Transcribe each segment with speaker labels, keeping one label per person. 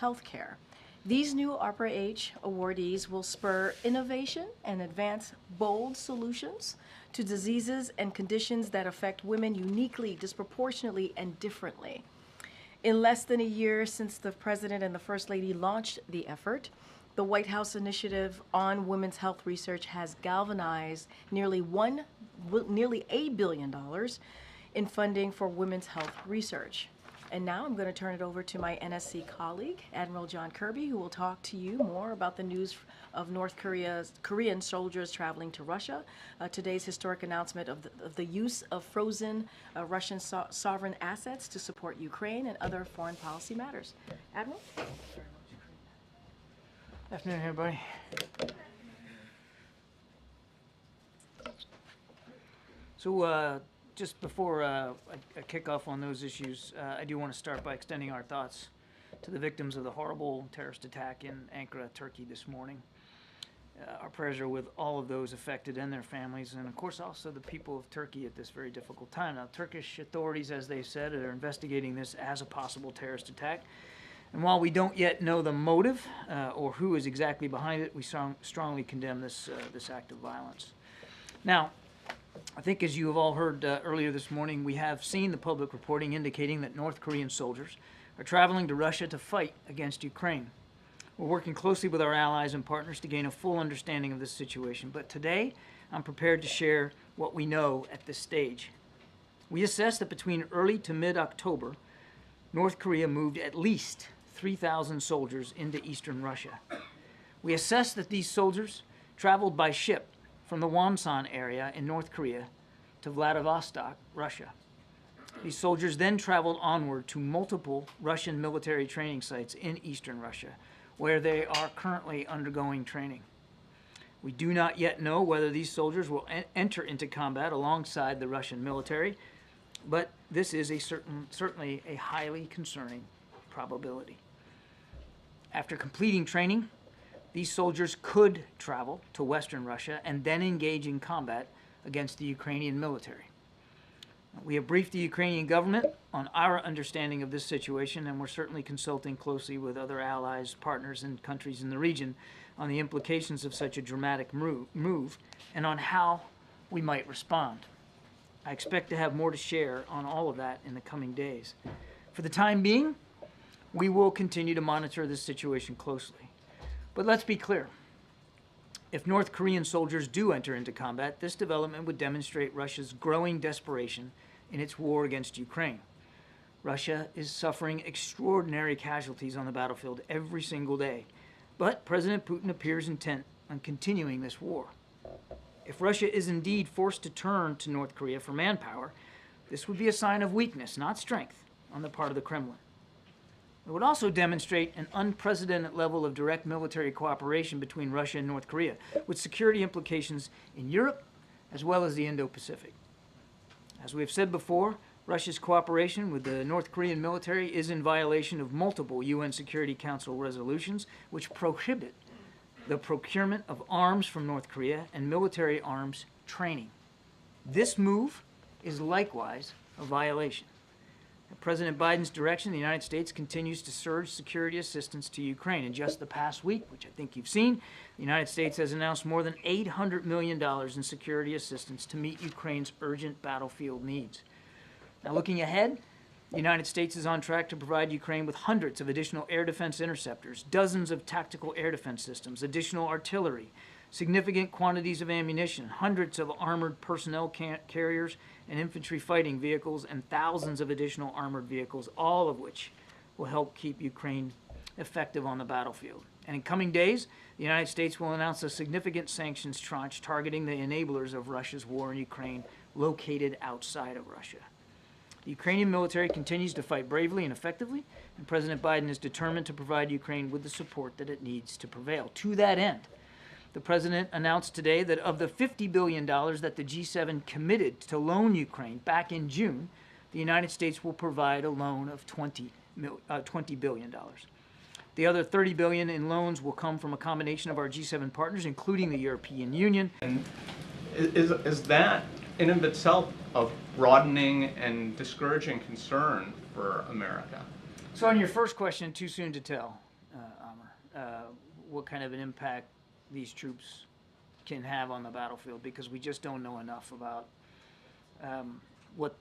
Speaker 1: healthcare. These new ARPA H awardees will spur innovation and advance bold solutions to diseases and conditions that affect women uniquely, disproportionately, and differently. In less than a year since the President and the First Lady launched the effort, the White House Initiative on Women's Health Research has galvanized nearly $8 billion in funding for women's health research. And now I'm going to turn it over to my NSC colleague, Admiral John Kirby, who will talk to you more about the news of Korean soldiers traveling to Russia, today's historic announcement of the use of frozen Russian sovereign assets to support Ukraine, and other foreign policy matters. Admiral?
Speaker 2: Afternoon, everybody. So just before I kick off on those issues, I do want to start by extending our thoughts to the victims of the horrible terrorist attack in Ankara, Turkey this morning. Our prayers are with all of those affected and their families, and of course also the people of Turkey at this very difficult time. Now, Turkish authorities, as they said, are investigating this as a possible terrorist attack. And while we don't yet know the motive or who is exactly behind it, we strongly condemn this act of violence. Now, I think as you have all heard earlier this morning, we have seen the public reporting indicating that North Korean soldiers are traveling to Russia to fight against Ukraine. We're working closely with our allies and partners to gain a full understanding of this situation, but today I'm prepared to share what we know at this stage. We assess that between early to mid-October, North Korea moved at least 3,000 soldiers into eastern Russia. We assess that these soldiers traveled by ship from the Wonsan area in North Korea to Vladivostok, Russia. These soldiers then traveled onward to multiple Russian military training sites in eastern Russia, where they are currently undergoing training. We do not yet know whether these soldiers will enter into combat alongside the Russian military, but this is certainly a highly concerning probability. After completing training, these soldiers could travel to Western Russia and then engage in combat against the Ukrainian military. We have briefed the Ukrainian government on our understanding of this situation, and we're certainly consulting closely with other allies, partners, and countries in the region on the implications of such a dramatic move and on how we might respond. I expect to have more to share on all of that in the coming days. For the time being, we will continue to monitor this situation closely. But let's be clear. If North Korean soldiers do enter into combat, this development would demonstrate Russia's growing desperation in its war against Ukraine. Russia is suffering extraordinary casualties on the battlefield every single day, but President Putin appears intent on continuing this war. If Russia is indeed forced to turn to North Korea for manpower, this would be a sign of weakness, not strength, on the part of the Kremlin. It would also demonstrate an unprecedented level of direct military cooperation between Russia and North Korea, with security implications in Europe as well as the Indo-Pacific. As we have said before, Russia's cooperation with the North Korean military is in violation of multiple UN Security Council resolutions which prohibit the procurement of arms from North Korea and military arms training. This move is likewise a violation. At President Biden's direction, the United States continues to surge security assistance to Ukraine. In just the past week, which I think you've seen, the United States has announced more than $800 million in security assistance to meet Ukraine's urgent battlefield needs. Now, looking ahead, the United States is on track to provide Ukraine with hundreds of additional air defense interceptors, dozens of tactical air defense systems, additional artillery, significant quantities of ammunition, hundreds of armored personnel carriers and infantry fighting vehicles, and thousands of additional armored vehicles, all of which will help keep Ukraine effective on the battlefield. And in coming days, the United States will announce a significant sanctions tranche targeting the enablers of Russia's war in Ukraine located outside of Russia. The Ukrainian military continues to fight bravely and effectively, and President Biden is determined to provide Ukraine with the support that it needs to prevail. To that end, the President announced today that of the $50 billion that the G7 committed to loan Ukraine back in June, the United States will provide a loan of $20 billion. The other $30 billion in loans will come from a combination of our G7 partners, including the European Union.
Speaker 3: And is that in and of itself a broadening and discouraging concern for America?
Speaker 2: So on your first question, too soon to tell. Amr, what kind of an impact these troops can have on the battlefield, because we just don't know enough about what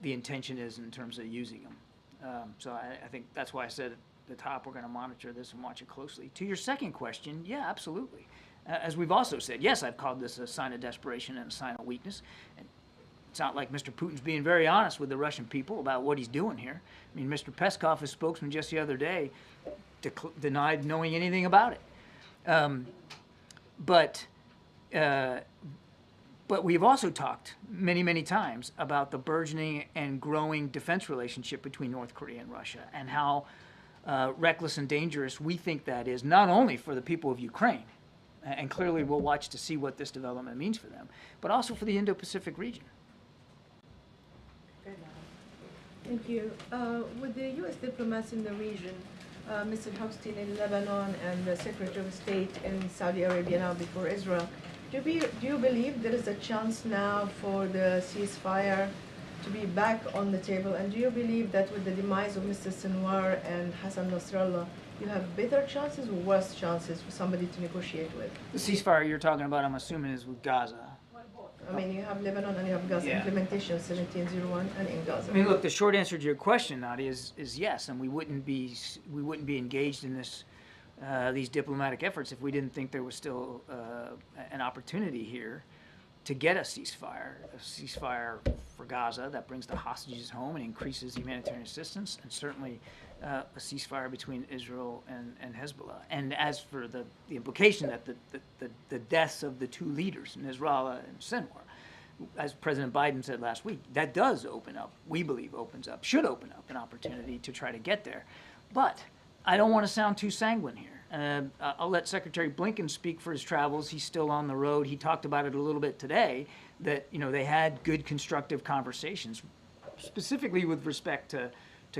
Speaker 2: the intention is in terms of using them. So I think that's why I said at the top we're going to monitor this and watch it closely. To your second question, yeah, absolutely. As we've also said, yes, I've called this a sign of desperation and a sign of weakness. And it's not like Mr. Putin's being very honest with the Russian people about what he's doing here. I mean, Mr. Peskov, his spokesman just the other day, denied knowing anything about it. But we've also talked many, many times about the burgeoning and growing defense relationship between North Korea and Russia, and how reckless and dangerous we think that is, not only for the people of Ukraine, and clearly we'll watch to see what this development means for them, but also for the Indo-Pacific region.
Speaker 4: Thank you. With the U.S. diplomats in the region, Mr. Hochstein in Lebanon and the Secretary of State in Saudi Arabia now before Israel, do you believe there is a chance now for the ceasefire to be back on the table? And do you believe that with the demise of Mr. Sinwar and Hassan Nasrallah, you have better chances or worse chances for somebody to negotiate with?
Speaker 2: The ceasefire you're talking about, I'm assuming, is with Gaza.
Speaker 4: I mean, you have Lebanon and you have Gaza implementation 1701 and in Gaza.
Speaker 2: I mean, look, the short answer to your question, Nadia, is yes, and we wouldn't be engaged in this these diplomatic efforts if we didn't think there was still an opportunity here to get a ceasefire for Gaza that brings the hostages home and increases humanitarian assistance, and certainly a ceasefire between Israel and Hezbollah. And as for the implication that the deaths of the two leaders, Nasrallah and Sinwar, as President Biden said last week, that does open up, we believe should open up an opportunity to try to get there. But I don't want to sound too sanguine here. I'll let Secretary Blinken speak for his travels. He's still on the road. He talked about it a little bit today, that they had good constructive conversations, specifically with respect to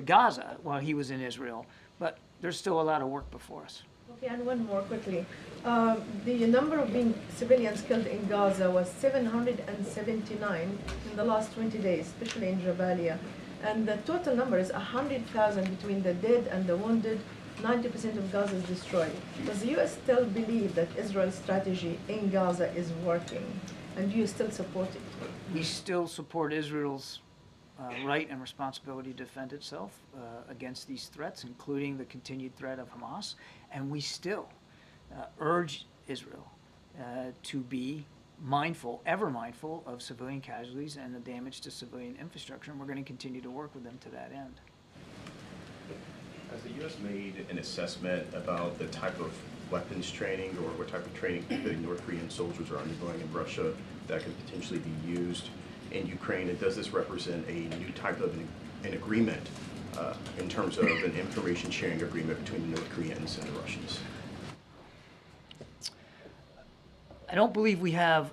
Speaker 2: Gaza while he was in Israel. But there's still a lot of work before us.
Speaker 4: Okay, and one more quickly. The number of civilians killed in Gaza was 779 in the last 20 days, especially in Jabalia. And the total number is 100,000 between the dead and the wounded. 90% of Gaza is destroyed. Does the U.S. still believe that Israel's strategy in Gaza is working? And do you still support it?
Speaker 2: We still support Israel's right and responsibility to defend itself against these threats, including the continued threat of Hamas. And we still urge Israel to be mindful, ever mindful, of civilian casualties and the damage to civilian infrastructure. And we're going to continue to work with them to that end.
Speaker 5: Has the U.S. made an assessment about the type of weapons training or what type of training the North Korean soldiers are undergoing in Russia that could potentially be used in Ukraine? And does this represent a new type of an agreement in terms of an information sharing agreement between the North Koreans and the Russians?
Speaker 2: I don't believe we have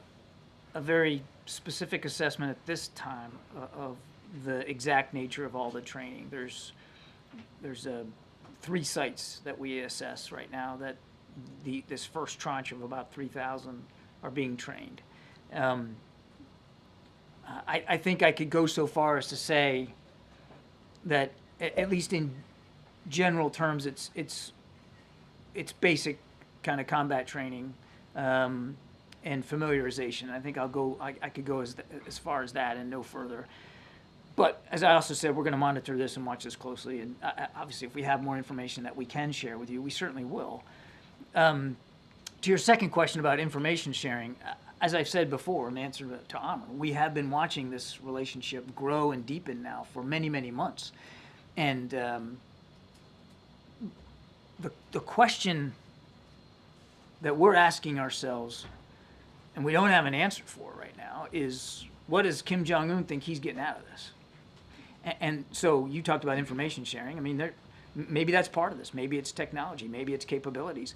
Speaker 2: a very specific assessment at this time of the exact nature of all the training. There's 3 sites that we assess right now that this first tranche of about 3,000 are being trained. I think I could go so far as to say that, at least in general terms, it's basic kind of combat training and familiarization. I think I could go as far as that and no further. But as I also said, we're going to monitor this and watch this closely. And obviously, if we have more information that we can share with you, we certainly will. To your second question about information sharing, as I've said before in answer to Amr, we have been watching this relationship grow and deepen now for many, many months. And the question that we're asking ourselves, and we don't have an answer for right now, is what does Kim Jong-un think he's getting out of this? And so you talked about information sharing. I mean, maybe that's part of this. Maybe it's technology. Maybe it's capabilities.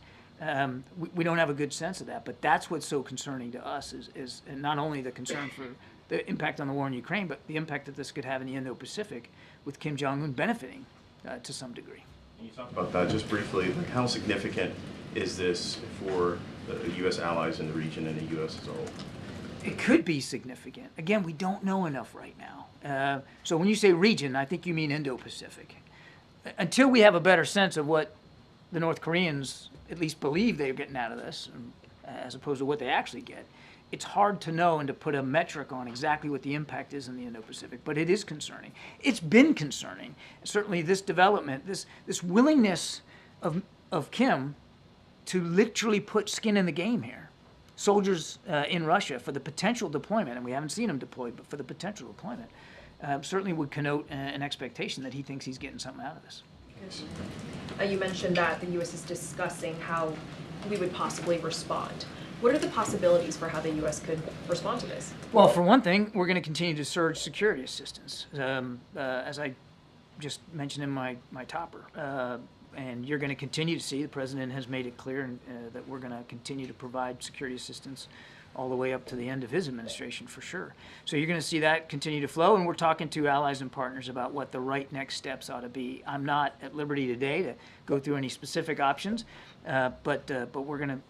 Speaker 2: We don't have a good sense of that. But that's what's so concerning to us is not only the concern for the impact on the war in Ukraine, but the impact that this could have in the Indo-Pacific with Kim Jong-un benefiting to some degree.
Speaker 5: Can you talk about that just briefly? Like, how significant is this for the U.S. allies in the region and the U.S. as a whole?
Speaker 2: It could be significant. Again, we don't know enough right now. So when you say region, I think you mean Indo-Pacific. Until we have a better sense of what the North Koreans at least believe they're getting out of this, as opposed to what they actually get, it's hard to know and to put a metric on exactly what the impact is in the Indo-Pacific, but it is concerning. It's been concerning. Certainly this development, this willingness of Kim to literally put skin in the game here. Soldiers in Russia for the potential deployment, and we haven't seen him deployed, but for the potential deployment, certainly would connote an expectation that he thinks he's getting something out of this.
Speaker 6: You mentioned that the U.S. is discussing how we would possibly respond. What are the possibilities for how the U.S. could respond to this?
Speaker 2: Well, for one thing, we're going to continue to surge security assistance, as I just mentioned in my topper. And you're going to continue to see, the president has made it clear that we're going to continue to provide security assistance all the way up to the end of his administration for sure. So you're going to see that continue to flow, and we're talking to allies and partners about what the right next steps ought to be. I'm not at liberty today to go through any specific options, but we're going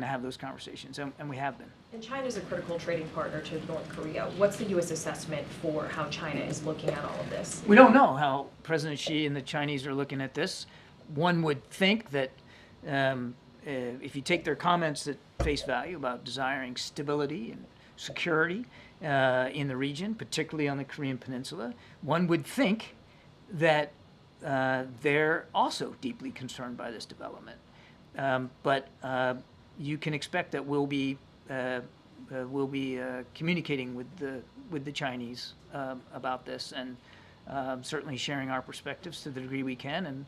Speaker 2: to have those conversations, and we have been.
Speaker 6: And China is a critical trading partner to North Korea. What's the U.S. assessment for how China is looking at all of this?
Speaker 2: We don't know how President Xi and the Chinese are looking at this. One would think that if you take their comments at face value about desiring stability and security in the region, particularly on the Korean Peninsula, one would think that they're also deeply concerned by this development. But you can expect that we'll be communicating with the Chinese about this, and certainly sharing our perspectives to the degree we can,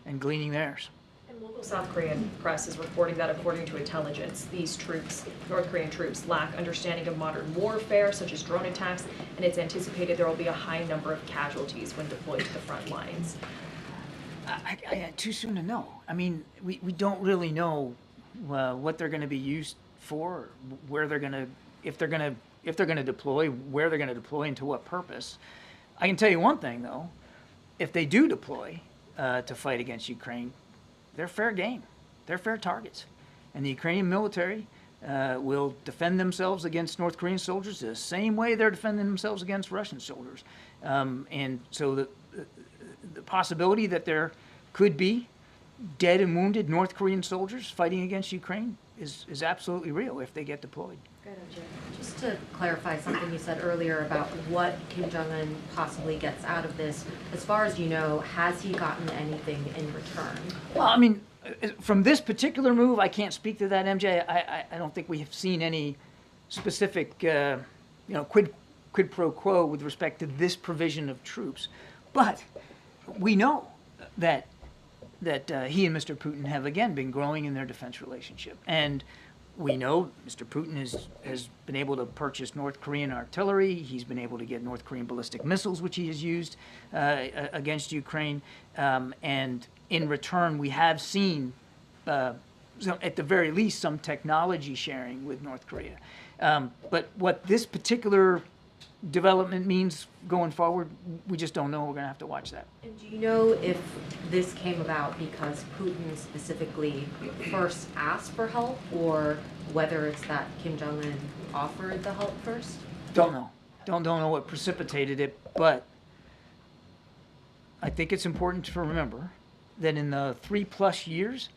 Speaker 2: and gleaning theirs.
Speaker 6: And local South Korean press is reporting that, according to intelligence, these troops, North Korean troops, lack understanding of modern warfare, such as drone attacks, and it's anticipated there will be a high number of casualties when deployed to the front lines.
Speaker 2: Too soon to know. I mean, we don't really know what they're going to be used for, where they're going to, if they're going to deploy, where they're going to deploy, and to what purpose. I can tell you one thing though: if they do deploy to fight against Ukraine, they're fair game. They're fair targets, and the Ukrainian military will defend themselves against North Korean soldiers the same way they're defending themselves against Russian soldiers. And so the possibility that there could be dead and wounded North Korean soldiers fighting against Ukraine is absolutely real if they get deployed.
Speaker 7: Just to clarify something you said earlier about what Kim Jong-un possibly gets out of this, as far as you know, has he gotten anything in return?
Speaker 2: Well, I mean, from this particular move, I can't speak to that, MJ. I don't think we have seen any specific, quid pro quo with respect to this provision of troops. But we know that he and Mr. Putin have again been growing in their defense relationship, and we know Mr. Putin has been able to purchase North Korean artillery. He's been able to get North Korean ballistic missiles, which he has used against Ukraine. And in return, we have seen, at the very least, some technology sharing with North Korea. But what this particular development means going forward, we just don't know. We're going to have to watch that.
Speaker 7: And do you know if this came about because Putin specifically first asked for help, or whether it's that Kim Jong-un offered the help first?
Speaker 2: Don't know. Don't know what precipitated it, but I think it's important to remember that in the 3+ years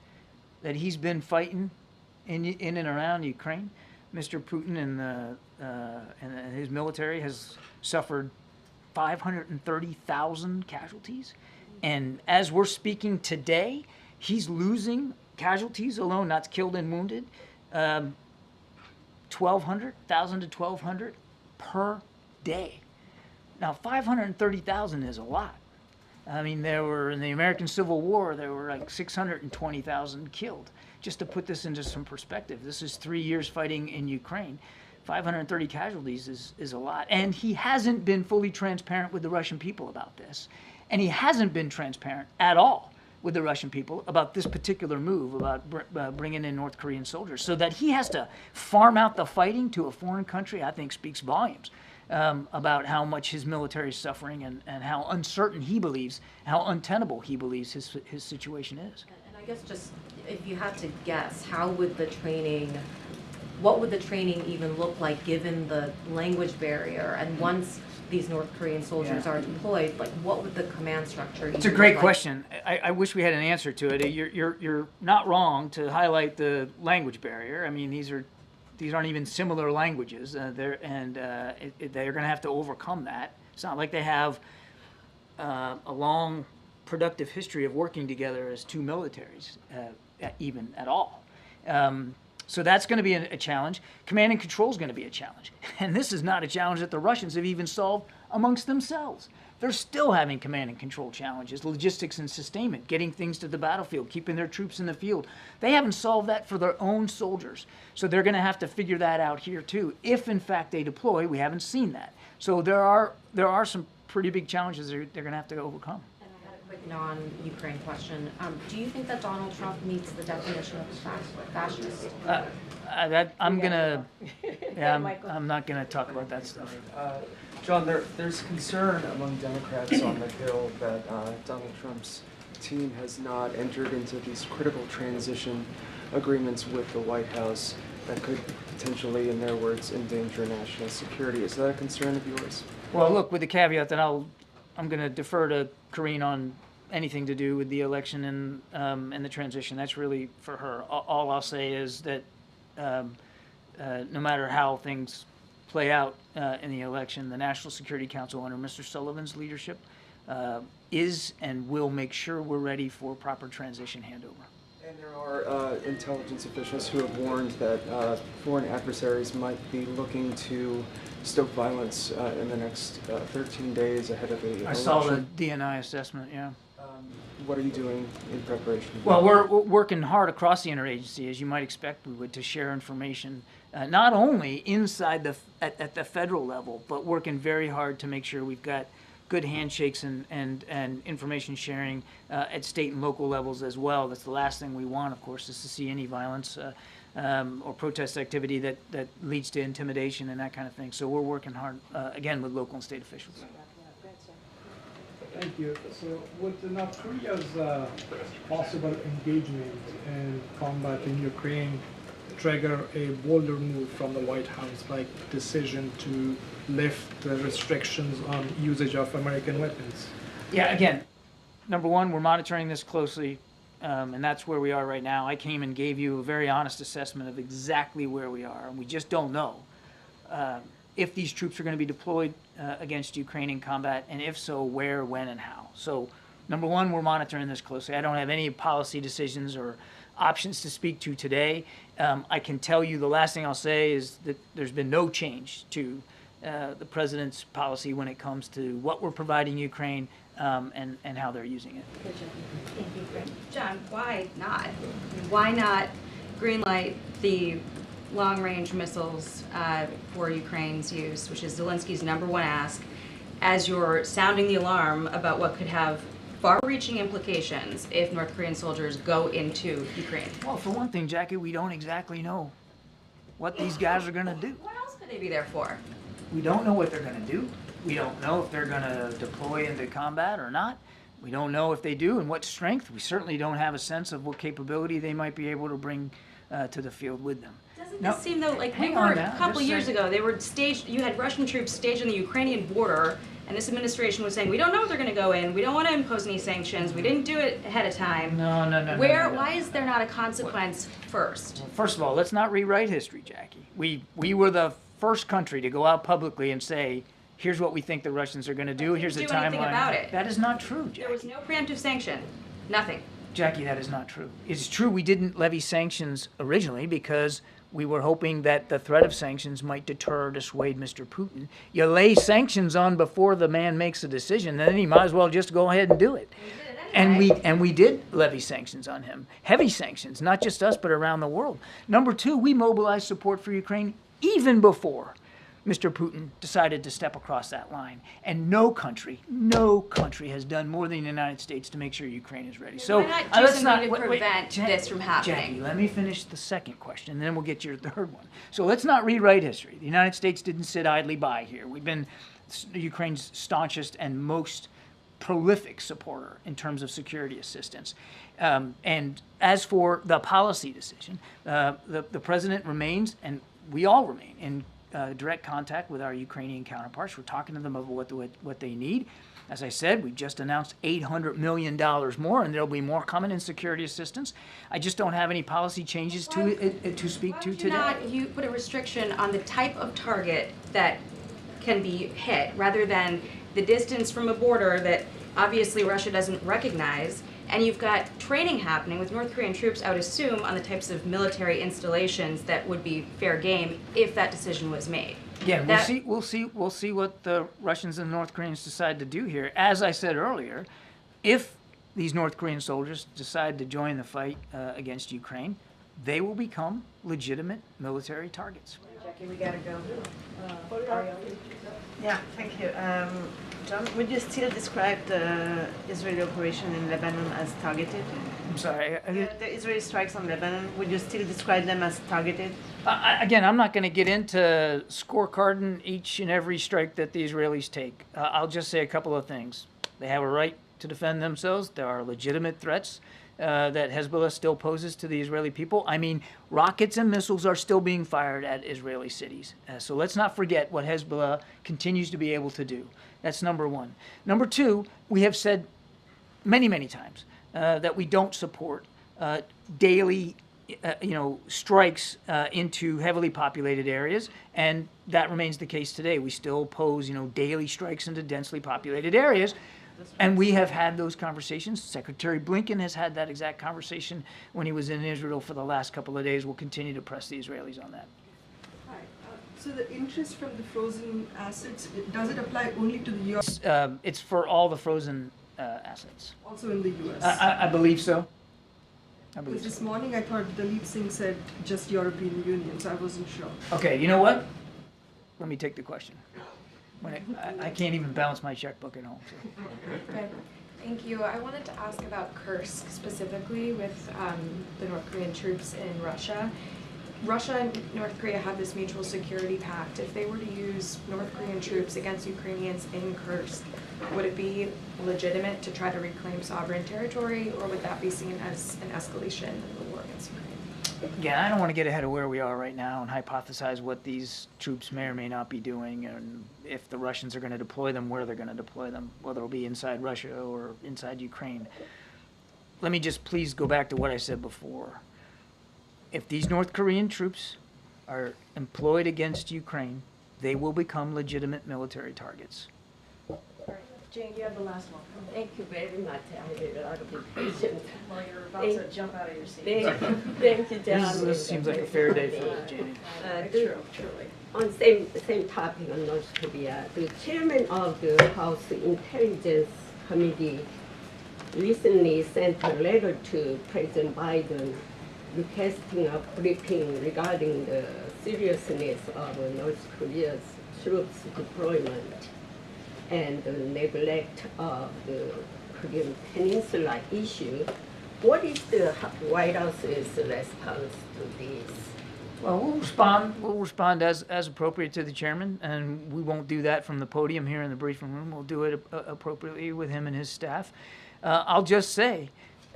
Speaker 2: that he's been fighting in and around Ukraine, Mr. Putin and his military has suffered 530,000 casualties. And as we're speaking today, he's losing casualties alone, not killed and wounded, 1,000 to 1,200 per day. Now, 530,000 is a lot. I mean, there were, in the American Civil War, there were like 620,000 killed. Just to put this into some perspective, this is 3 years fighting in Ukraine. 530 casualties is a lot. And he hasn't been fully transparent with the Russian people about this. And he hasn't been transparent at all with the Russian people about this particular move, about bringing in North Korean soldiers. So that he has to farm out the fighting to a foreign country, I think speaks volumes about how much his military is suffering, and how uncertain he believes, how untenable he believes his situation is.
Speaker 7: And I guess just, if you had to guess, how would the training what would the training even look like given the language barrier? And once these North Korean soldiers
Speaker 2: Yeah.
Speaker 7: are deployed, like what would the command structure
Speaker 2: It's a
Speaker 7: even
Speaker 2: great
Speaker 7: look like?
Speaker 2: question. I wish we had an answer to it. You're not wrong to highlight the language barrier. I mean, these aren't even similar languages. They're going to have to overcome that. It's not like they have a long, productive history of working together as two militaries, even at all. So that's going to be a challenge. Command and control is going to be a challenge. And this is not a challenge that the Russians have even solved amongst themselves. They're still having command and control challenges, logistics and sustainment, getting things to the battlefield, keeping their troops in the field. They haven't solved that for their own soldiers. So they're going to have to figure that out here too. If in fact they deploy, we haven't seen that. So there are some pretty big challenges they're going to have to overcome.
Speaker 7: And I had a quick non-Ukraine question. Do you think that Donald Trump meets the definition of a fascist?
Speaker 2: I'm not gonna talk about that stuff.
Speaker 8: John, there's concern among Democrats on the Hill that Donald Trump's team has not entered into these critical transition agreements with the White House that could potentially, in their words, endanger national security. Is that a concern of yours?
Speaker 2: Well, look, with the caveat that I'm gonna defer to Karine on anything to do with the election and the transition. That's really for her. All I'll say is that no matter how things play out in the election, the National Security Council under Mr. Sullivan's leadership is and will make sure we're ready for proper transition handover.
Speaker 8: And there are intelligence officials who have warned that foreign adversaries might be looking to stoke violence in the next 13 days ahead of the election.
Speaker 2: I saw the DNI assessment, yeah.
Speaker 8: What are you doing in preparation?
Speaker 2: Well, we're working hard across the interagency, as you might expect we would, to share information, not only inside at the federal level, but working very hard to make sure we've got good handshakes and information sharing at state and local levels as well. That's the last thing we want, of course, is to see any violence or protest activity that leads to intimidation and that kind of thing. So we're working hard, again, with local and state officials.
Speaker 9: Thank you. So with North Korea's possible engagement in combat in Ukraine trigger a bolder move from the White House, like decision to lift the restrictions on usage of American weapons?
Speaker 2: Yeah, again, number one, we're monitoring this closely, and that's where we are right now. I came and gave you a very honest assessment of exactly where we are, and we just don't know if these troops are going to be deployed against Ukraine in combat, and if so, where, when, and how. So, number one, we're monitoring this closely. I don't have any policy decisions or options to speak to today. I can tell you the last thing I'll say is that there's been no change to the president's policy when it comes to what we're providing Ukraine and how they're using it.
Speaker 10: John, why not? Why not greenlight the long-range missiles for Ukraine's use, which is Zelensky's #1 ask, as you're sounding the alarm about what could have far-reaching implications if North Korean soldiers go into Ukraine?
Speaker 2: Well, for one thing, Jackie, we don't exactly know what these guys are going to do.
Speaker 10: What else could they be there for?
Speaker 2: We don't know what they're going to do. We don't know if they're going to deploy into combat or not. We don't know if they do and what strength. We certainly don't have a sense of what capability they might be able to bring to the field with them.
Speaker 10: Doesn't
Speaker 2: No,
Speaker 10: this seem though like
Speaker 2: hang
Speaker 10: we
Speaker 2: on
Speaker 10: were
Speaker 2: now,
Speaker 10: a couple
Speaker 2: just
Speaker 10: years
Speaker 2: say-
Speaker 10: ago, they were staged, you had Russian troops staged on the Ukrainian border, and this administration was saying, we don't know if they're gonna go in, we don't wanna impose any sanctions, we didn't do it ahead of time.
Speaker 2: No.
Speaker 10: Why is there not a consequence first?
Speaker 2: First of all, let's not rewrite history, Jackie. We were the first country to go out publicly and say, here's what we think the Russians are going to do. Here's the
Speaker 10: do
Speaker 2: timeline.
Speaker 10: anything about it.
Speaker 2: That is not true,
Speaker 10: There was
Speaker 2: Jackie.
Speaker 10: no preemptive sanction, nothing.
Speaker 2: Jackie, that is not true. It's true we didn't levy sanctions originally because we were hoping that the threat of sanctions might deter or dissuade Mr. Putin. You lay sanctions on before the man makes a decision, then he might as well just go ahead and do it. And we did levy sanctions on him, heavy sanctions, not just us but around the world. Number two, we mobilized support for Ukraine even before Mr. Putin decided to step across that line. And no country has done more than the United States to make sure Ukraine is ready. So
Speaker 10: Why not do
Speaker 2: let's
Speaker 10: something to
Speaker 2: wait,
Speaker 10: prevent
Speaker 2: Jack-
Speaker 10: this from happening?
Speaker 2: Jackie, let me finish the second question, and then we'll get to your third one. So let's not rewrite history. The United States didn't sit idly by here. We've been Ukraine's staunchest and most prolific supporter in terms of security assistance. And as for the policy decision, the president remains, and we all remain, in direct contact with our Ukrainian counterparts. We're talking to them about what they need. As I said, we just announced $800 million more, and there'll be more coming in security assistance. I just don't have any policy changes to speak to today.
Speaker 10: Why would you not put a restriction on the type of target that can be hit, rather than the distance from a border that obviously Russia doesn't recognize, and you've got training happening with North Korean troops, I would assume, on the types of military installations that would be fair game if that decision was made.
Speaker 2: Again,
Speaker 10: That-
Speaker 2: we'll see what the Russians and North Koreans decide to do here. As I said earlier, if these North Korean soldiers decide to join the fight against Ukraine, they will become legitimate military targets.
Speaker 4: Jackie, we gotta go.
Speaker 11: Yeah, thank you. John, would you still describe the Israeli operation in Lebanon as targeted?
Speaker 2: I'm sorry.
Speaker 11: The Israeli strikes on Lebanon, would you still describe them as targeted?
Speaker 2: Again, I'm not going to get into scorecarding each and every strike that the Israelis take. I'll just say a couple of things. They have a right to defend themselves. There are legitimate threats that Hezbollah still poses to the Israeli people. I mean, rockets and missiles are still being fired at Israeli cities. So let's not forget what Hezbollah continues to be able to do. That's number one. Number two, we have said many, many times that we don't support daily strikes into heavily populated areas, and that remains the case today. We still oppose, daily strikes into densely populated areas, and we have had those conversations. Secretary Blinken has had that exact conversation when he was in Israel for the last couple of days. We'll continue to press the Israelis on that.
Speaker 12: Hi. So the interest from the frozen assets, does it apply only to the U.S.?
Speaker 2: It's for all the frozen assets.
Speaker 12: Also in the U.S.?
Speaker 2: I believe so.
Speaker 12: Because this morning I thought Dalip Singh said just European Union, so I wasn't sure.
Speaker 2: Okay, you know what? Let me take the question. I can't even balance my checkbook at home. So.
Speaker 13: Okay, thank you. I wanted to ask about Kursk specifically with the North Korean troops in Russia. Russia and North Korea have this mutual security pact. If they were to use North Korean troops against Ukrainians in Kursk, would it be legitimate to try to reclaim sovereign territory, or would that be seen as an escalation of the war against Ukraine?
Speaker 2: Again, I don't want to get ahead of where we are right now and hypothesize what these troops may or may not be doing, and if the Russians are going to deploy them, where they're going to deploy them, whether it'll be inside Russia or inside Ukraine. Let me just please go back to what I said before. If these North Korean troops are employed against Ukraine, they will become legitimate military targets.
Speaker 1: Jane, you have the last one.
Speaker 14: Thank you very much. I had a lot of impatience.
Speaker 1: Well, you're about to jump out of your seat.
Speaker 14: Thank you, John.
Speaker 2: This seems like a fair day for Jane.
Speaker 1: Truly.
Speaker 14: On same topic on North Korea, the chairman of the House Intelligence Committee recently sent a letter to President Biden requesting a briefing regarding the seriousness of North Korea's troops deployment and the neglect of the Korean Peninsula issue. What is the White House's response to this?
Speaker 2: Well, we'll respond as appropriate to the chairman, and we won't do that from the podium here in the briefing room. We'll do it appropriately with him and his staff. I'll just say,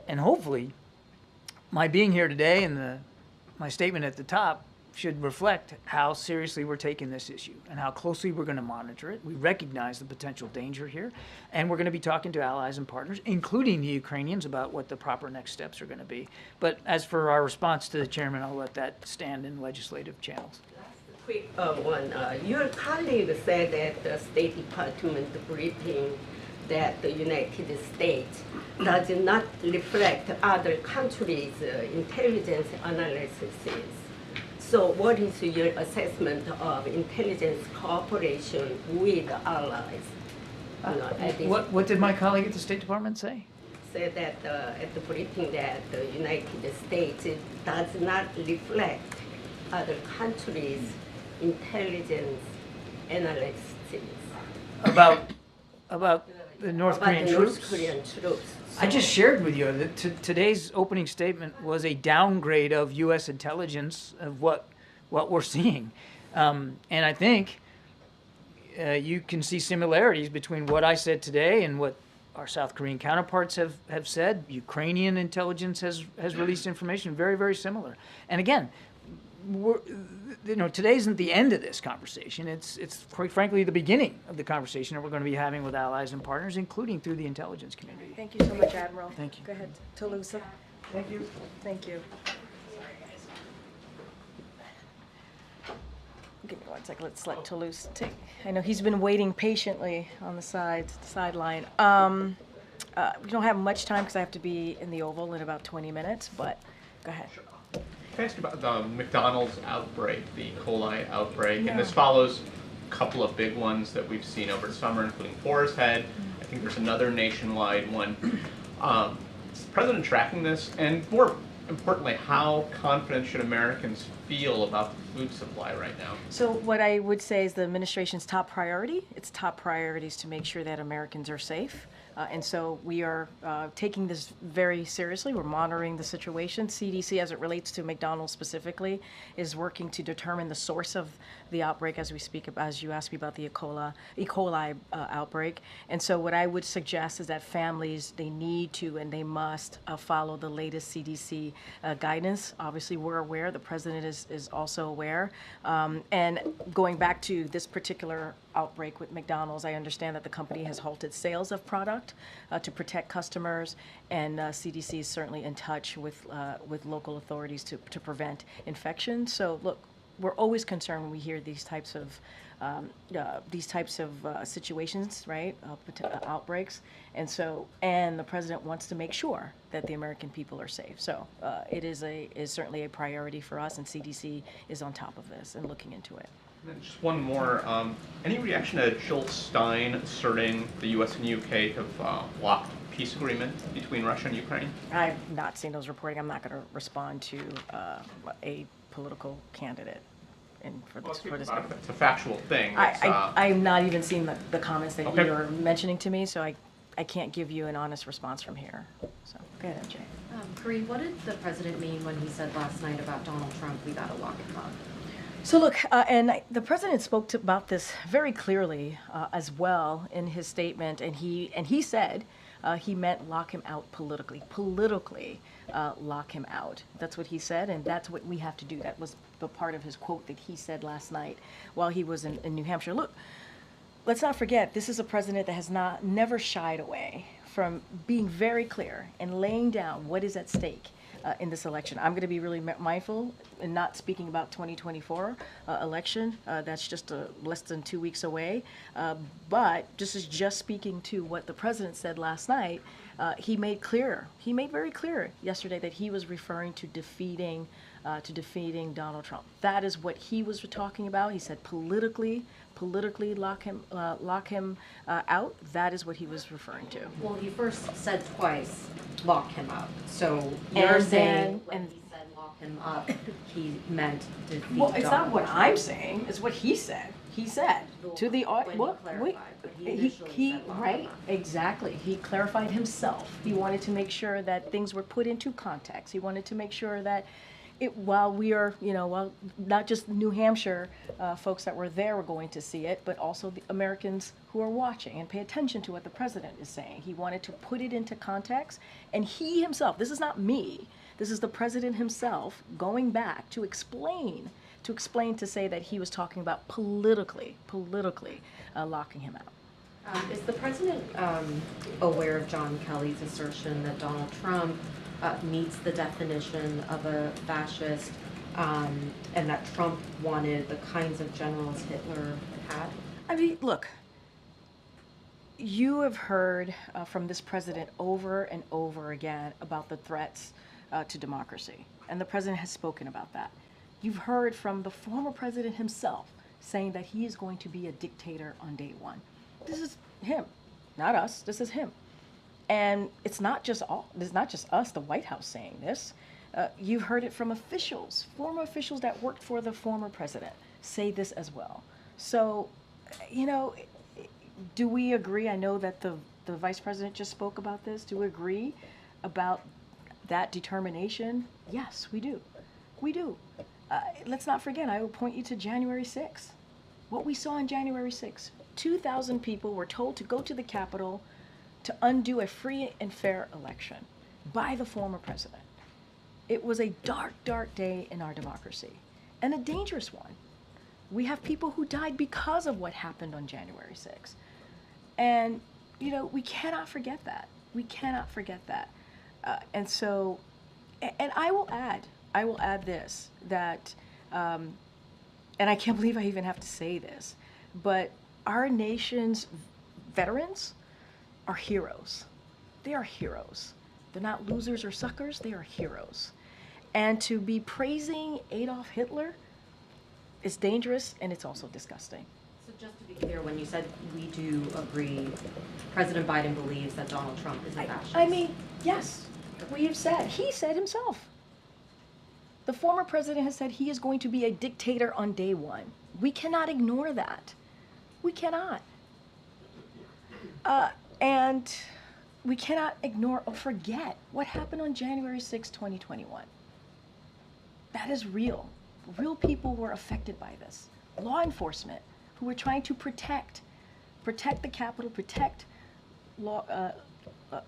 Speaker 2: and hopefully, my being here today and my statement at the top should reflect how seriously we're taking this issue and how closely we're going to monitor it. We recognize the potential danger here, and we're going to be talking to allies and partners, including the Ukrainians, about what the proper next steps are going to be. But as for our response to the chairman, I'll let that stand in legislative channels.
Speaker 14: Quick one. Your colleague said at the State Department briefing that the United States does not reflect other countries' intelligence analyses. So what is your assessment of intelligence cooperation with allies?
Speaker 2: What did my colleague at the State Department say?
Speaker 14: Said that at the briefing that the United States does not reflect other countries' intelligence analyses.
Speaker 2: About the North Korean troops?
Speaker 14: North Korean troops.
Speaker 2: I just shared with you that today's opening statement was a downgrade of U.S. intelligence of what we're seeing. And I think you can see similarities between what I said today and what our South Korean counterparts have said. Ukrainian intelligence has released information very, very similar. And again, today isn't the end of this conversation. It's quite frankly the beginning of the conversation that we're going to be having with allies and partners, including through the intelligence community.
Speaker 1: Thank you so much, Admiral.
Speaker 2: Thank you.
Speaker 1: Go ahead, Toulouse.
Speaker 9: Thank you.
Speaker 1: Thank you. Give me 1 second. Let's let Toulouse take. I know he's been waiting patiently on the sideline. We don't have much time because I have to be in the Oval in about 20 minutes. But go ahead.
Speaker 3: Can I ask you about the McDonald's outbreak, the E. coli outbreak?
Speaker 1: Yeah.
Speaker 3: And this follows a couple of big ones that we've seen over the summer, including Forest Head. I think there's another nationwide one. Is the president tracking this? And more importantly, how confident should Americans feel about the food supply right now?
Speaker 1: So what I would say is the administration's top priority. Its top priority is to make sure that Americans are safe. And so we are taking this very seriously. We're monitoring the situation. CDC, as it relates to McDonald's specifically, is working to determine the source of the outbreak as we speak, as you asked me about the E. coli outbreak. And so what I would suggest is that families, they need to and they must follow the latest CDC guidance. Obviously, we're aware. The president is also aware. And going back to this particular outbreak with McDonald's, I understand that the company has halted sales of product to protect customers, and CDC is certainly in touch with local authorities to prevent infection. So look, we're always concerned when we hear these types of situations, right? Outbreaks, and the president wants to make sure that the American people are safe. So it is certainly a priority for us, and CDC is on top of this and looking into it.
Speaker 3: And then just one more. Any reaction to Jill Stein asserting the U.S. and U.K. have blocked peace agreement between Russia and Ukraine?
Speaker 1: I've not seen those reporting. I'm not going to respond to a political candidate for this.
Speaker 3: It's a factual thing.
Speaker 1: I've not even seen the comments that
Speaker 3: Okay.
Speaker 1: you're mentioning to me, so I can't give you an honest response from here. So go ahead, MJ.
Speaker 7: Karine, what did the president mean when he said last night about Donald Trump, we gotta lock him up?
Speaker 1: So look, the president spoke about this very clearly as well in his statement, and he said he meant lock him out politically. Politically, lock him out. That's what he said, and that's what we have to do. That was the part of his quote that he said last night while he was in New Hampshire. Look, let's not forget, this is a president that has never shied away from being very clear and laying down what is at stake in this election. I'm going to be really mindful in not speaking about 2024 election. That's just less than 2 weeks away. But just speaking to what the president said last night, he made very clear yesterday that he was referring to defeating Donald Trump. That is what he was talking about. He said politically lock him out. That is what he was referring to.
Speaker 7: Well, he first said twice, lock him up. So you're saying when he said lock him up, he meant defeat
Speaker 1: Well, it's not
Speaker 7: Donald
Speaker 1: what
Speaker 7: Trump.
Speaker 1: I'm saying. It's what he said. He said to the audience. Right? Exactly. He clarified himself. He wanted to make sure that things were put into context. He wanted to make sure that while not just New Hampshire folks that were there were going to see it, but also the Americans who are watching and pay attention to what the president is saying. He wanted to put it into context, and he himself, this is not me, this is the president himself going back to explain to say that he was talking about politically locking him out.
Speaker 7: Is the president aware of John Kelly's assertion that Donald Trump meets the definition of a fascist, and that Trump wanted the kinds of generals Hitler had?
Speaker 1: I mean, look, you have heard from this president over and over again about the threats to democracy, and the president has spoken about that. You've heard from the former president himself saying that he is going to be a dictator on day one. This is him, not us. This is him. And it's not just us, the White House, saying this. You've heard it from officials, former officials that worked for the former president, say this as well. So, do we agree? I know that the vice president just spoke about this. Do we agree about that determination? Yes, we do. We do. Let's not forget, I will point you to January 6th. What we saw on January 6th, 2,000 people were told to go to the Capitol to undo a free and fair election by the former president. It was a dark, dark day in our democracy, and a dangerous one. We have people who died because of what happened on January 6th. And, you know, we cannot forget that. We cannot forget that. And so, and I will add this, that, and I can't believe I even have to say this, but our nation's veterans are heroes. They are heroes. They're not losers or suckers, they are heroes. And to be praising Adolf Hitler is dangerous, and it's also disgusting.
Speaker 7: So just to be clear, when you said we do agree, President Biden believes that Donald Trump is a fascist.
Speaker 1: I mean, yes, we have said, he said himself. The former president has said he is going to be a dictator on day one. We cannot ignore that. We cannot. And we cannot ignore or forget what happened on January 6, 2021. That is real. Real people were affected by this. Law enforcement who were trying to protect the Capitol, protect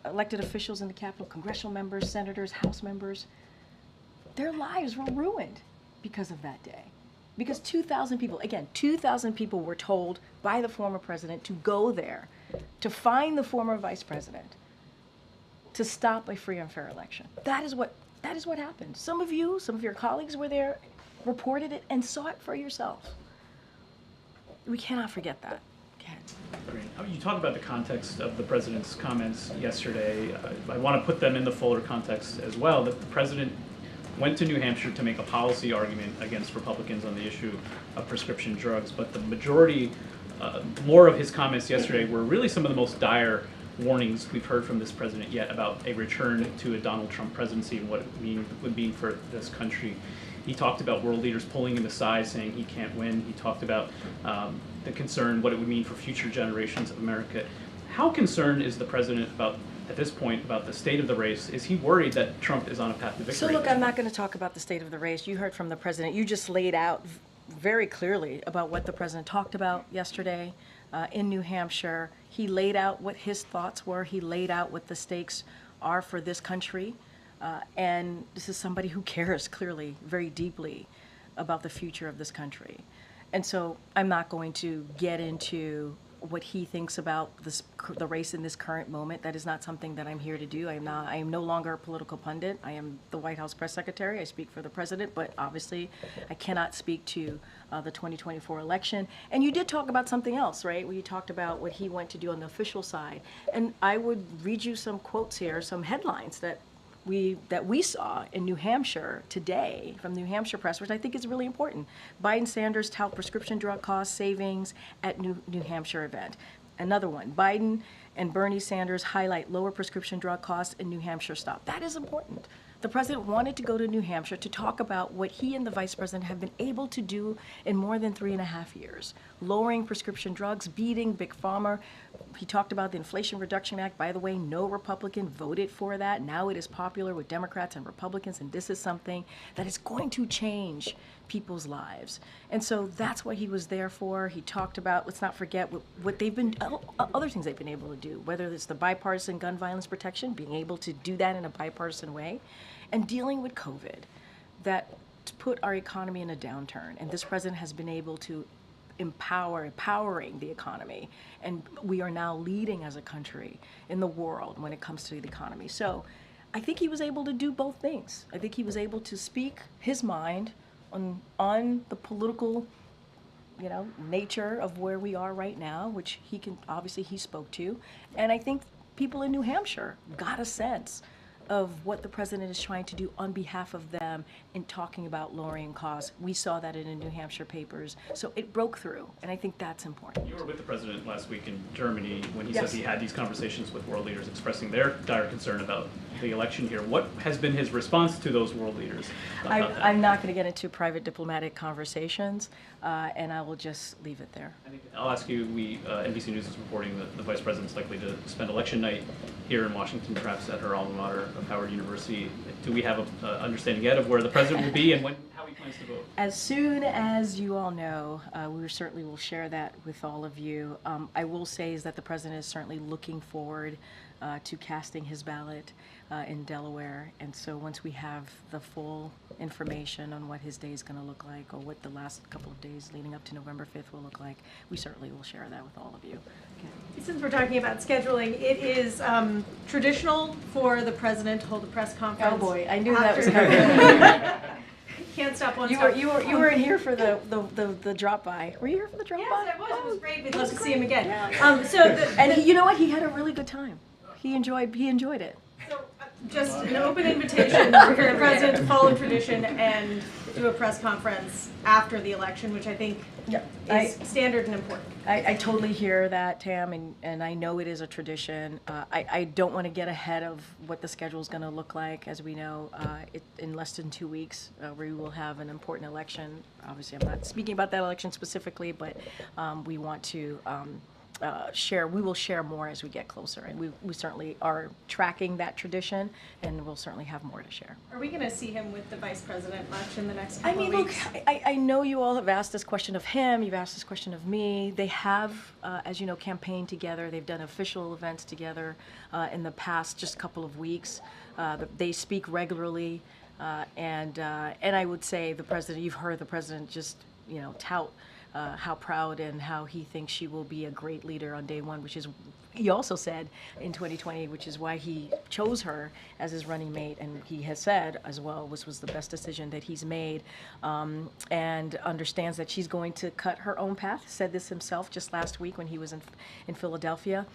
Speaker 1: elected officials in the Capitol, congressional members, senators, House members. Their lives were ruined because of that day. Because 2,000 people, again, 2,000 people were told by the former president to go there, to find the former vice president, to stop a free and fair election. That is what happened. Some of your colleagues were there, reported it, and saw it for yourselves. We cannot forget that.
Speaker 15: Great. You talked about the context of the president's comments yesterday. I want to put them in the fuller context as well. That the president went to New Hampshire to make a policy argument against Republicans on the issue of prescription drugs, but the majority, more of his comments yesterday were really some of the most dire warnings we've heard from this president yet about a return to a Donald Trump presidency and what it would mean for this country. He talked about world leaders pulling him aside, saying he can't win. He talked about the concern, what it would mean for future generations of America. How concerned is the president about, at this point, about the state of the race? Is he worried that Trump is on a path to victory?
Speaker 1: So look, I'm not going to talk about the state of the race. You heard from the president. You just laid out very clearly about what the president talked about yesterday in New Hampshire. He laid out what his thoughts were. He laid out what the stakes are for this country. And this is somebody who cares clearly, very deeply about the future of this country. And so I'm not going to get into what he thinks about the race in this current moment. That is not something that I'm here to do. I am no longer a political pundit. I am the White House press secretary. I speak for the president, but obviously I cannot speak to the 2024 election. And you did talk about something else, right? Where you talked about what he went to do on the official side. And I would read you some quotes here, some headlines that we saw in New Hampshire today from the New Hampshire press, which I think is really important. Biden Sanders tout prescription drug cost savings at New Hampshire event. Another one, Biden and Bernie Sanders highlight lower prescription drug costs in New Hampshire stop. That is important. The president wanted to go to New Hampshire to talk about what he and the vice president have been able to do in more than 3.5 years. Lowering prescription drugs, beating Big Pharma. He talked about the Inflation Reduction Act. By the way, no Republican voted for that. Now it is popular with Democrats and Republicans, and this is something that is going to change people's lives. And so that's what he was there for. He talked about, let's not forget what they've been, other things they've been able to do, whether it's the bipartisan gun violence protection, being able to do that in a bipartisan way, and dealing with COVID, that put our economy in a downturn. And this president has been able to empowering the economy. And we are now leading as a country in the world when it comes to the economy. So I think he was able to do both things. I think he was able to speak his mind on the political, nature of where we are right now, which he spoke to. And I think people in New Hampshire got a sense of what the president is trying to do on behalf of them in talking about lowering costs. We saw that in the New Hampshire papers. So it broke through, and I think that's important.
Speaker 15: You were with the president last week in Germany when he
Speaker 1: Yes.
Speaker 15: said he had these conversations with world leaders expressing their dire concern about the election here. What has been his response to those world leaders about that?
Speaker 1: I'm not going to get into private diplomatic conversations, and I will just leave it there.
Speaker 15: I'll ask you, NBC News is reporting that the vice president's likely to spend election night here in Washington, perhaps at her alma mater of Howard University. Do we have an understanding yet of where the president will be and how he plans to vote?
Speaker 1: As soon as you all know, we certainly will share that with all of you. I will say is that the president is certainly looking forward to casting his ballot in Delaware. And so once we have the full information on what his day is going to look like, or what the last couple of days leading up to November 5th will look like, we certainly will share that with all of you.
Speaker 16: Since we're talking about scheduling, it is traditional for the president to hold a press conference.
Speaker 1: Oh boy, I knew that was coming.
Speaker 16: Can't stop one.
Speaker 1: You were in here for the drop by. Were you here for the drop by?
Speaker 16: Yes, I was. It was great. We'd love to see him again.
Speaker 1: Yeah. And you know what? He had a really good time. He enjoyed it.
Speaker 16: Just an open invitation for the president to follow tradition and do a press conference after the election, which I think is standard and important.
Speaker 1: I totally hear that, Tam, and I know it is a tradition. I don't want to get ahead of what the schedule is going to look like. As we know, in less than 2 weeks, we will have an important election. Obviously, I'm not speaking about that election specifically, but we want to we will share more as we get closer, and we certainly are tracking that tradition, and we'll certainly have more to share.
Speaker 16: Are we going to see him with the vice president much in the next couple
Speaker 1: of weeks? Look, I know you all have asked this question of him, you've asked this question of me. They have, as you know, campaigned together. They've done official events together in the past just couple of weeks. They speak regularly, and I would say the president, you've heard the president just, tout how proud and how he thinks she will be a great leader on day one, which is, he also said in 2020, which is why he chose her as his running mate, and he has said as well, this was the best decision that he's made, and understands that she's going to cut her own path. Said this himself just last week when he was in Philadelphia.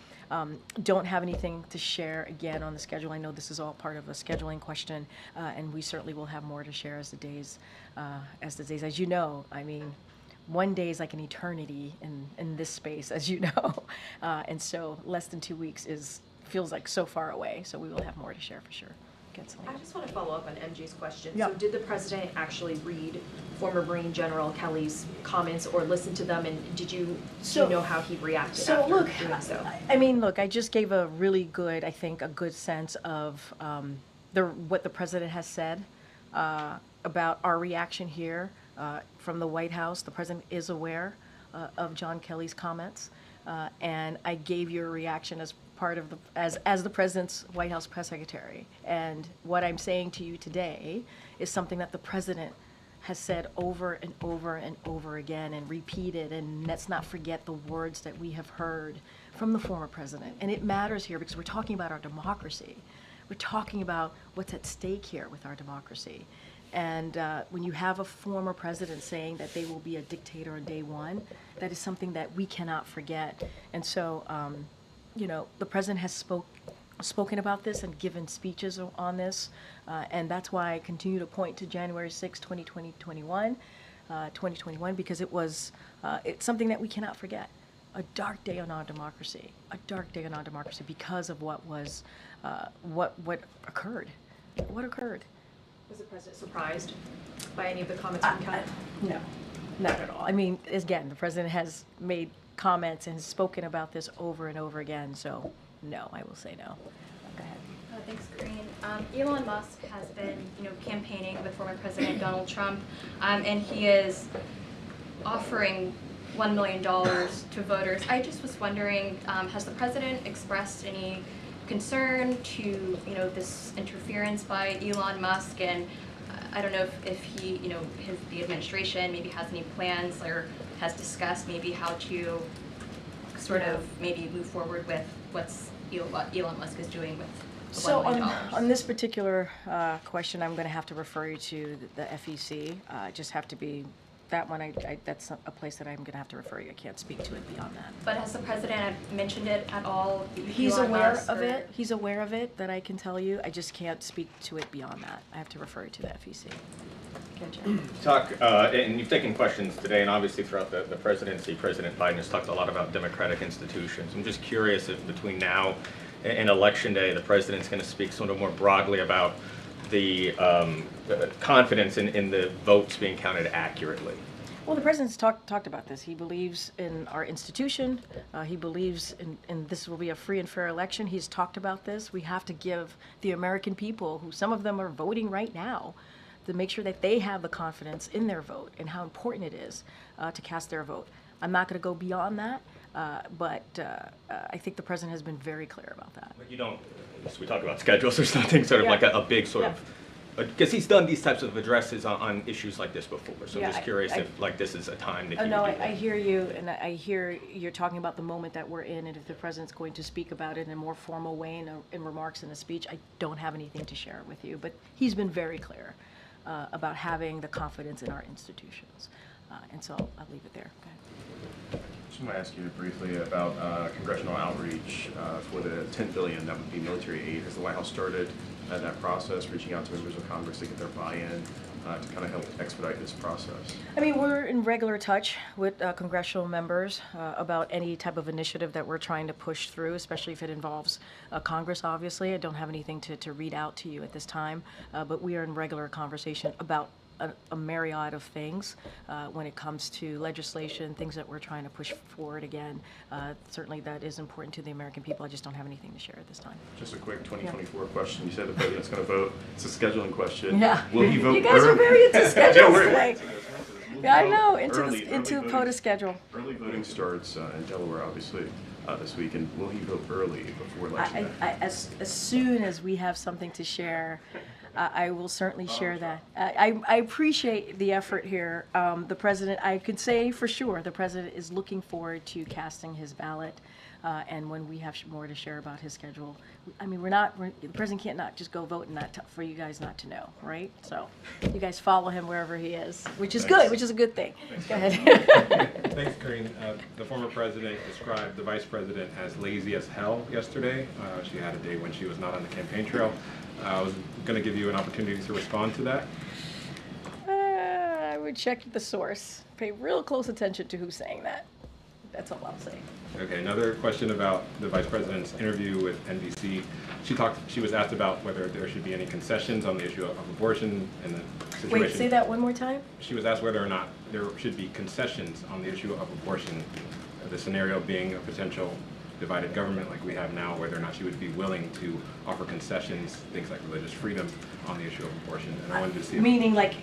Speaker 1: Don't have anything to share again on the schedule. I know this is all part of a scheduling question, and we certainly will have more to share as the days, as you know, I mean, one day is like an eternity in this space, as you know, and so less than 2 weeks feels like so far away. So we will have more to share for sure.
Speaker 6: I just want to follow up on MG's question.
Speaker 1: Yep.
Speaker 6: So did the president actually read former Marine General Kelly's comments or listen to them, and do you know how he reacted after doing so?
Speaker 1: I mean, look, I just gave a really good, I think, a good sense of what the president has said about our reaction here. From the White House, the president is aware of John Kelly's comments, and I gave you a reaction as part of as the president's White House press secretary. And what I'm saying to you today is something that the president has said over and over and over again and repeated, and let's not forget the words that we have heard from the former president. And it matters here because we're talking about our democracy. We're talking about what's at stake here with our democracy. And when you have a former president saying that they will be a dictator on day one, that is something that we cannot forget. And so, the president has spoken about this and given speeches on this, and that's why I continue to point to January 6, 2021, because it's something that we cannot forget. A dark day on our democracy, because of what occurred. What occurred?
Speaker 6: Was the president surprised by any of the comments from Kelly?
Speaker 1: No, not at all. I mean, again, the president has made comments and has spoken about this over and over again, so no, I will say no. Go ahead.
Speaker 17: Thanks, Corinne. Elon Musk has been, campaigning with former President Donald Trump, and he is offering $1 million to voters. I just was wondering, has the president expressed any concern to this interference by Elon Musk, and I don't know if he the administration maybe has any plans or has discussed maybe how to sort of maybe move forward with what Elon Musk is doing with the
Speaker 1: So
Speaker 17: $1 million.
Speaker 1: on this particular question, I'm going to have to refer you to the FEC. Just have to be that one. That's a place that I'm going to have to refer you. I can't speak to it beyond that.
Speaker 17: But has the president mentioned it at all?
Speaker 1: He's
Speaker 17: Elon
Speaker 1: aware
Speaker 17: Musk,
Speaker 1: of
Speaker 17: or-
Speaker 1: it. He's aware of it. That I can tell you. I just can't speak to it beyond that. I have to refer you to the FEC.
Speaker 18: And you've taken questions today, and obviously throughout the presidency, President Biden has talked a lot about democratic institutions. I'm just curious if between now and Election Day, the president's going to speak sort of more broadly about the confidence in the votes being counted accurately.
Speaker 1: Well, the president's talked about this. He believes in our institution. He believes in this will be a free and fair election. He's talked about this. We have to give the American people, who some of them are voting right now, to make sure that they have the confidence in their vote and how important it is to cast their vote. I'm not going to go beyond that. But I think the president has been very clear about that.
Speaker 18: But you don't, so we talk about schedules or something, sort of like a big sort of, because he's done these types of addresses on issues like this before. So I'm just curious if like this is a time that he would
Speaker 1: No,
Speaker 18: do that.
Speaker 1: I hear you, and I hear you're talking about the moment that we're in, and if the president's going to speak about it in a more formal way in remarks in a speech, I don't have anything to share with you. But he's been very clear about having the confidence in our institutions. And so I'll leave it there. Okay.
Speaker 5: Just want to ask you briefly about congressional outreach for the $10 billion that would be military aid. Has the White House started that process, reaching out to members of Congress to get their buy-in to kind of help expedite this process?
Speaker 1: I mean, we're in regular touch with congressional members about any type of initiative that we're trying to push through, especially if it involves Congress, obviously. I don't have anything to read out to you at this time, but we are in regular conversation about a myriad of things when it comes to legislation, things that we're trying to push forward again. Certainly that is important to the American people. I just don't have anything to share at this time.
Speaker 5: Just a quick 2024 question. You said the president's going to vote. It's a scheduling question.
Speaker 1: Yeah.
Speaker 5: Will he vote
Speaker 1: You guys are very into schedules today. Yeah, I know, into
Speaker 5: voting,
Speaker 1: POTUS schedule.
Speaker 5: Early voting starts in Delaware, obviously, this week. And will he vote early before election day?
Speaker 1: As soon as we have something to share, I will certainly share that. I appreciate the effort here. The president, I could say for sure, the president is looking forward to casting his ballot. And when we have more to share about his schedule, I mean, the president can't not just go vote and not for you guys not to know, right? So you guys follow him wherever he is, which is good, which is a good thing. Go ahead.
Speaker 19: Thanks, Karine. The former president described the vice president as lazy as hell yesterday. She had a day when she was not on the campaign trail. I was going to give you an opportunity to respond to that.
Speaker 1: I would check the source. Pay real close attention to who's saying that. That's all I'll say.
Speaker 19: Okay, another question about the vice president's interview with NBC. She was asked about whether there should be any concessions on the issue of abortion and the situation.
Speaker 1: Wait, say that one more time?
Speaker 19: She was asked whether or not there should be concessions on the issue of abortion, the scenario being a potential divided government like we have now, whether or not she would be willing to offer concessions, things like religious freedom, on the issue of abortion. And I wanted to see
Speaker 1: Meaning like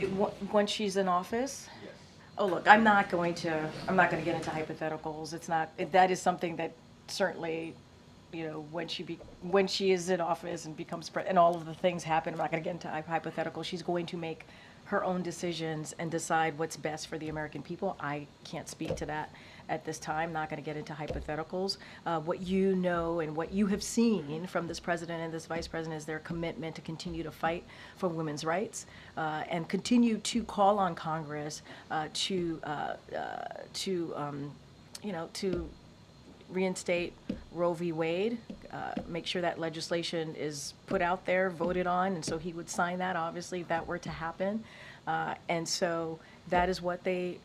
Speaker 1: when she's in office? Yes. Oh, look, I'm not going to get into hypotheticals. It's not, that is something that certainly, you know, when she is in office and becomes president and all of the things happen, I'm not going to get into hypotheticals. She's going to make her own decisions and decide what's best for the American people. I can't speak to that at this time, not going to get into hypotheticals. What you know and what you have seen from this president and this vice president is their commitment to continue to fight for women's rights and continue to call on Congress to reinstate Roe v. Wade, make sure that legislation is put out there, voted on, and so he would sign that, obviously, if that were to happen. And so that is what they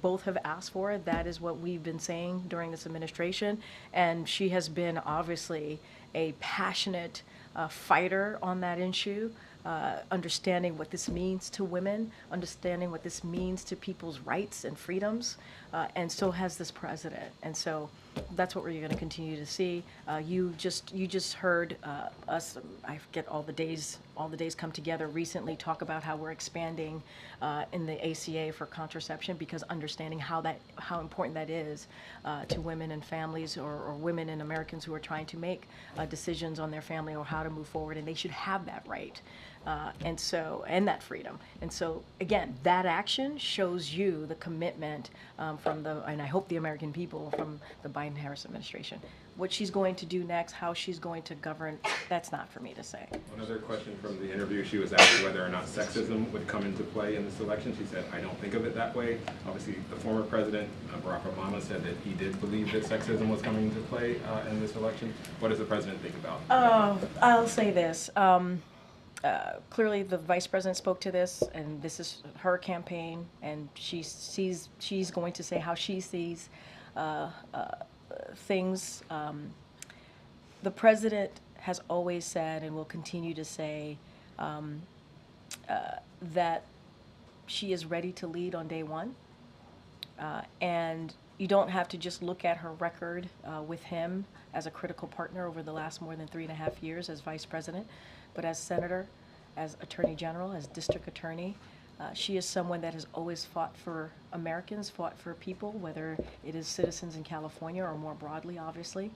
Speaker 1: both have asked for. That is what we've been saying during this administration. And she has been, obviously, a passionate fighter on that issue, understanding what this means to women, understanding what this means to people's rights and freedoms, and so has this president. And so that's what we're going to continue to see. You just heard us, I forget all the days come together recently, talk about how we're expanding in the ACA for contraception, because understanding how important that is to women and families or women and Americans who are trying to make decisions on their family or how to move forward, and they should have that right. And that freedom. And so, again, that action shows you the commitment and I hope the American people, from the Biden-Harris administration. What she's going to do next, how she's going to govern, that's not for me to say.
Speaker 19: One other question from the interview, she was asked whether or not sexism would come into play in this election. She said, I don't think of it that way. Obviously, the former president, Barack Obama, said that he did believe that sexism was coming into play in this election. What does the president think about that?
Speaker 1: I'll say this. Clearly, the vice president spoke to this, and this is her campaign, and she's going to say how she sees things. The president has always said and will continue to say that she is ready to lead on day one, and you don't have to just look at her record with him as a critical partner over the last more than 3.5 years as vice president, but as senator, as attorney general, as district attorney, She is someone that has always fought for Americans, fought for people, whether it is citizens in California or more broadly, obviously.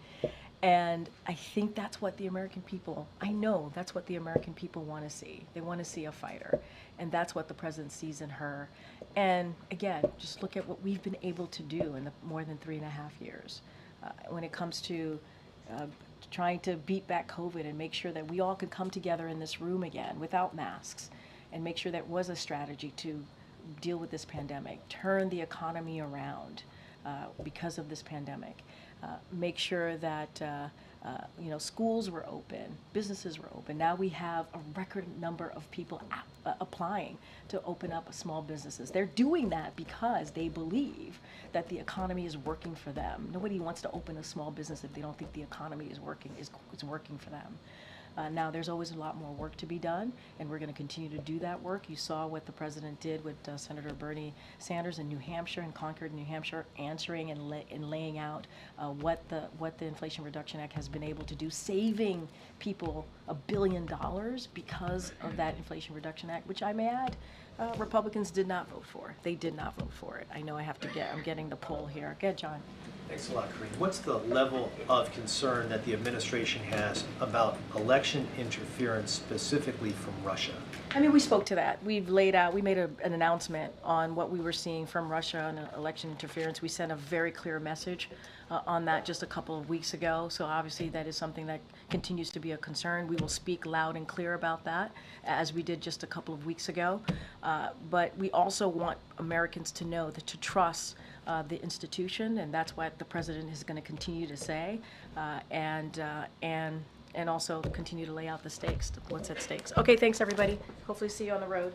Speaker 1: And I think that's what the American people, I know that's what the American people want to see. They want to see a fighter. And that's what the president sees in her. And again, just look at what we've been able to do in the more than 3.5 years. When it comes to trying to beat back COVID and make sure that we all could come together in this room again without masks and make sure that was a strategy to deal with this pandemic, turn the economy around because of this pandemic. Make sure that schools were open, businesses were open. Now we have a record number of people applying to open up small businesses. They're doing that because they believe that the economy is working for them. Nobody wants to open a small business if they don't think the economy is working for them. Now, there's always a lot more work to be done, and we're going to continue to do that work. You saw what the president did with Senator Bernie Sanders in New Hampshire, in Concord, New Hampshire, answering and laying out what the Inflation Reduction Act has been able to do, saving people $1 billion because of that Inflation Reduction Act, which I may add, Republicans did not vote for. They did not vote for it. I know I'm getting the poll here. Go ahead, John.
Speaker 20: Thanks a lot, Karine. What's the level of concern that the administration has about election interference specifically from Russia?
Speaker 1: I mean, we spoke to that. We made an announcement on what we were seeing from Russia on election interference. We sent a very clear message on that just a couple of weeks ago. So obviously that is something that continues to be a concern. We will speak loud and clear about that, as we did just a couple of weeks ago. But we also want Americans to know that to trust the institution, and that's what the president is going to continue to say, and also continue to lay out the stakes, what's at stakes. Okay, thanks everybody. Hopefully see you on the road.